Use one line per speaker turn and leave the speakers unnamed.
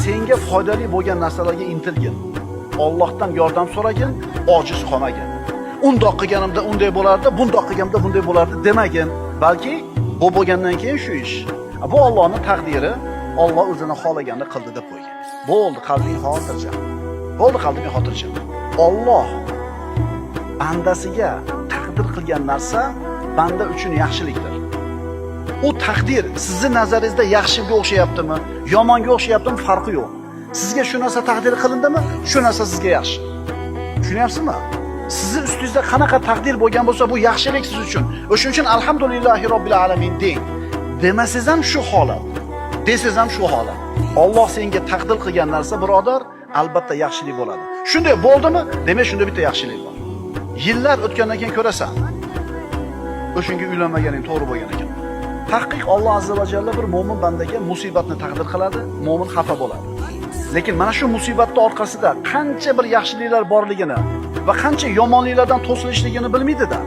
senga foydali bo'lgan narsalarga intilgin. Allohdan yordam so'ragin, ojiz qolmagin. Undoq qilganimda unday bo'lardi, bundoq qilganimda bunday bo'lardi demagin. Balki bu bo'lgandan keyin shu ish. Bu Allohning taqdiri, Alloh o'zini xohlaganini qildi deb qo'ygan. Bo'ldi, qalbing xotirjam. Bo'ldi, qalbing xotirjam. Alloh bandasiga taqdir qilgan narsa banda uchun yaxshilikdir. U taqdir sizning nazaringizda yaxshiga o'xshayaptimi, yomonga o'xshayaptimi farqi yo'q. Sizga shu narsa taqdir qilindimi, shu narsa sizga yaxshi. Tushunyapsizmi? Sizning ustingizda qanaqa taqdir bo'lgan bo'lsa, bu yaxshilik siz uchun. O'shuning uchun alhamdulillahi robbil alamin deng. Demasangiz ham shu holat, desangiz ham shu holat. Alloh senga taqdir qilgan narsa, birodar, albatta yaxshilik bo'ladi. Shunday bo'ldimi? Demak, shunda bitta yaxshilik bor. Yillar o'tgandan keyin ko'rasan, o'shunga uylanmaganing to'g'ri bo'lgan ekan. Tahqiq Alloh azza va jalla bir mo'min bandaga musibatni taqdir qiladi, mo'min xafa bo'ladi. Lekin mana shu musibatning orqasida qancha bir yaxshiliklar borligini va qancha yomonliklardan to'silishligini bilmaydi-da.